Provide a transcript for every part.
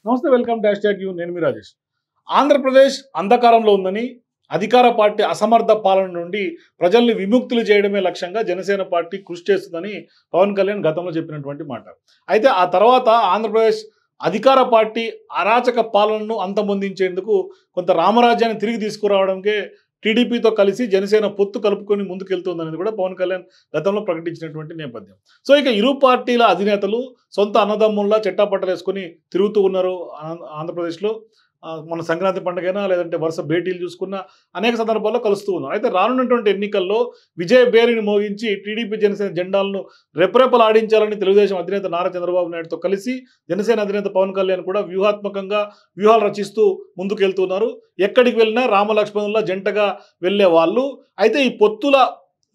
నమస్తే, welcome dash tag you. నేను మీ రాజేష్. ఆంధ్రప్రదేశ్ అంధకారంలో ఉందని, అధికార పార్టీ అసమర్థ పాలన నుండి ప్రజల్ని విముక్తులు చేయడమే లక్ష్యంగా జనసేన పార్టీ కృషి చేస్తుందని పవన్ కళ్యాణ్ గతంలో చెప్పినటువంటి మాట. అయితే ఆ తర్వాత ఆంధ్రప్రదేశ్ అధికార పార్టీ అరాచక పాలనను అంతమొందించేందుకు కొంత రామరాజ్యాన్ని తిరిగి తీసుకురావడంకే టీడీపీతో కలిసి జనసేన పొత్తు కలుపుకొని ముందుకెళ్తుందనేది కూడా పవన్ కళ్యాణ్ గతంలో ప్రకటించినటువంటి నేపథ్యం. సో ఇక ఇరు పార్టీల అధినేతలు సొంత అన్నదమ్ముల్లా చెట్టాపట్టలేసుకొని తిరుగుతూ ఉన్నారు ఆంధ్రప్రదేశ్లో. మన సంక్రాంతి పండుగైనా లేదంటే వరుస భేటీలు చూసుకున్న అనేక సందర్భాల్లో కలుస్తూ ఉన్నారు. అయితే రానున్నటువంటి ఎన్నికల్లో విజయ బేరిని మోగించి టీడీపీ జనసేన జెండాలను రెపరెపలాడించాలని తెలుగుదేశం అధినేత నారా చంద్రబాబు నాయుడుతో కలిసి జనసేన అధినేత పవన్ కళ్యాణ్ కూడా వ్యూహాత్మకంగా వ్యూహాలు రచిస్తూ ముందుకెళ్తున్నారు. ఎక్కడికి వెళ్ళినా రామలక్ష్మణుల్లా జంటగా వెళ్ళే వాళ్ళు. అయితే ఈ పొత్తుల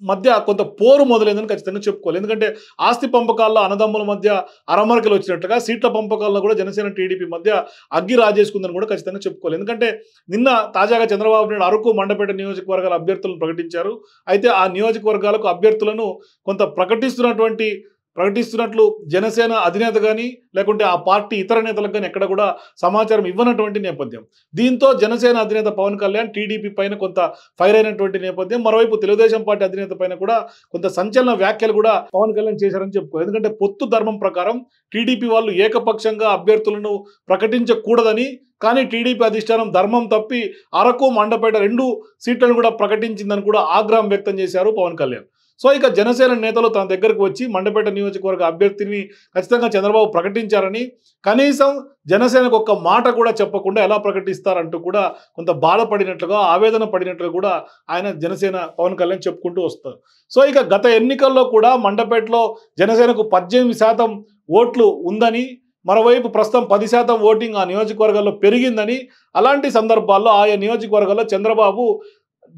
మధ్య కొంత పోరు మొదలైందని ఖచ్చితంగా చెప్పుకోవాలి. ఎందుకంటే ఆస్తి పంపకాల్లో అన్నదమ్ముల మధ్య అరమరికలు వచ్చినట్లుగా సీట్ల పంపకాల్లో కూడా జనసేన టీడీపీ మధ్య అగ్గి రాజేసుకుందని కూడా ఖచ్చితంగా చెప్పుకోవాలి. ఎందుకంటే నిన్న తాజాగా చంద్రబాబు నాయుడు అరకు మండపేట నియోజకవర్గాల అభ్యర్థులను ప్రకటించారు. అయితే ఆ నియోజకవర్గాలకు అభ్యర్థులను కొంత ప్రకటిస్తున్నట్లు జనసేన అధినేత కానీ లేకుంటే ఆ పార్టీ ఇతర నేతలకు కానీ ఎక్కడ కూడా సమాచారం ఇవ్వనటువంటి నేపథ్యం. దీంతో జనసేన అధినేత పవన్ కళ్యాణ్ టీడీపీ పైన కొంత ఫైర్ అయినటువంటి నేపథ్యం. మరోవైపు తెలుగుదేశం పార్టీ అధినేత పైన కూడా కొంత సంచలన వ్యాఖ్యలు కూడా పవన్ కళ్యాణ్ చేశారని చెప్పుకోవాలి. ఎందుకంటే పొత్తు ధర్మం ప్రకారం టీడీపీ వాళ్ళు ఏకపక్షంగా అభ్యర్థులను ప్రకటించకూడదని, కానీ టీడీపీ అధిష్టానం ధర్మం తప్పి అరకు మండపేట 2 సీట్లను కూడా ప్రకటించిందని కూడా ఆగ్రహం వ్యక్తం చేశారు పవన్ కళ్యాణ్. సో ఇక జనసేన నేతలు తన దగ్గరకు వచ్చి మండపేట నియోజకవర్గ అభ్యర్థిని ఖచ్చితంగా చంద్రబాబు ప్రకటించారని, కనీసం జనసేనకు ఒక్క మాట కూడా చెప్పకుండా ఎలా ప్రకటిస్తారంటూ కూడా కొంత బాధపడినట్లుగా, ఆవేదన పడినట్లుగా కూడా ఆయన జనసేన పవన్ కళ్యాణ్ చెప్పుకుంటూ వస్తారు. సో ఇక గత ఎన్నికల్లో కూడా మండపేటలో జనసేనకు 18% ఓట్లు ఉందని, మరోవైపు ప్రస్తుతం 10% ఓటింగ్ ఆ నియోజకవర్గాల్లో పెరిగిందని, అలాంటి సందర్భాల్లో ఆయా నియోజకవర్గాల్లో చంద్రబాబు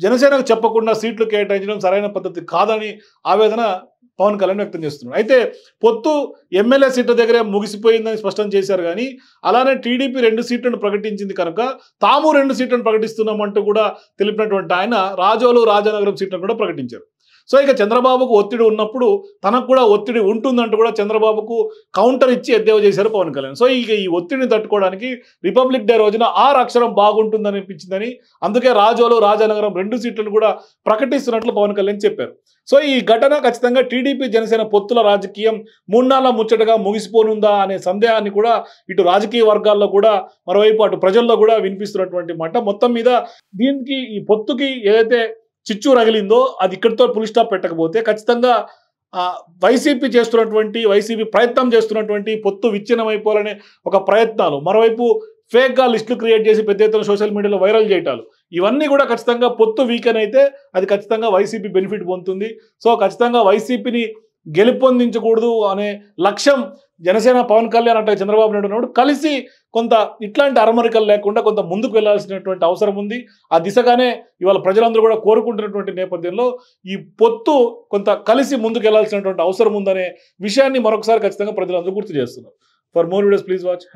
జనసేనకు చెప్పకుండా సీట్లు కేటాయించడం సరైన పద్ధతి కాదని ఆవేదన పవన్ కళ్యాణ్ వ్యక్తం చేస్తున్నారు. అయితే పొత్తు ఎమ్మెల్యే సీట్ల దగ్గరే ముగిసిపోయిందని స్పష్టం చేశారు. కానీ అలానే టీడీపీ 2 సీట్లను ప్రకటించింది కనుక తాము 2 సీట్లను ప్రకటిస్తున్నామంటూ కూడా తెలిపినటువంటి ఆయన రాజోలు, రాజానగరం సీట్లను కూడా ప్రకటించారు. సో ఇక చంద్రబాబుకు ఒత్తిడి ఉన్నప్పుడు తనకు కూడా ఒత్తిడి ఉంటుందంటూ కూడా చంద్రబాబుకు కౌంటర్ ఇచ్చి ఎద్దేవా చేశారు పవన్ కళ్యాణ్. సో ఇక ఈ ఒత్తిడిని తట్టుకోవడానికి రిపబ్లిక్ డే రోజున 6 అక్షరం బాగుంటుందని అనిపించిందని, అందుకే రాజోలు, రాజానగరం 2 సీట్లను కూడా ప్రకటిస్తున్నట్లు పవన్ కళ్యాణ్ చెప్పారు. సో ఈ ఘటన ఖచ్చితంగా టీడీపీ జనసేన పొత్తుల రాజకీయం 3 నాళ్ల ముచ్చటగా ముగిసిపోనుందా అనే సందేహాన్ని కూడా ఇటు రాజకీయ వర్గాల్లో కూడా, మరోవైపు అటు ప్రజల్లో కూడా వినిపిస్తున్నటువంటి మాట. మొత్తం మీద దీనికి ఈ పొత్తుకి ఏదైతే చిచ్చు రగిలిందో అది ఇక్కడితో పులి స్టాప్ పెట్టకపోతే ఖచ్చితంగా వైసీపీ ప్రయత్నం చేస్తున్నటువంటి పొత్తు విచ్ఛిన్నమైపోవాలనే ఒక ప్రయత్నాలు, మరోవైపు ఫేక్గా లిస్టులు క్రియేట్ చేసి పెద్ద ఎత్తున సోషల్ మీడియాలో వైరల్ చేయటాలు, ఇవన్నీ కూడా ఖచ్చితంగా పొత్తు వీకెన్ అయితే అది ఖచ్చితంగా వైసీపీ బెనిఫిట్ పొందుతుంది. సో ఖచ్చితంగా వైసీపీని గెలుపొందించకూడదు అనే లక్ష్యం జనసేన పవన్ కళ్యాణ్ అంటే చంద్రబాబు నాయుడు ఉన్నప్పుడు కలిసి కొంత ఇట్లాంటి అరమరికలు లేకుండా కొంత ముందుకు వెళ్లాల్సినటువంటి అవసరం ఉంది. ఆ దిశగానే ఇవాళ ప్రజలందరూ కూడా కోరుకుంటున్నటువంటి నేపథ్యంలో ఈ పొత్తు కొంత కలిసి ముందుకు వెళ్లాల్సినటువంటి అవసరం ఉందనే విషయాన్ని మరొకసారి ఖచ్చితంగా ప్రజలందరూ గుర్తు చేస్తున్నారు. For more videos please watch #.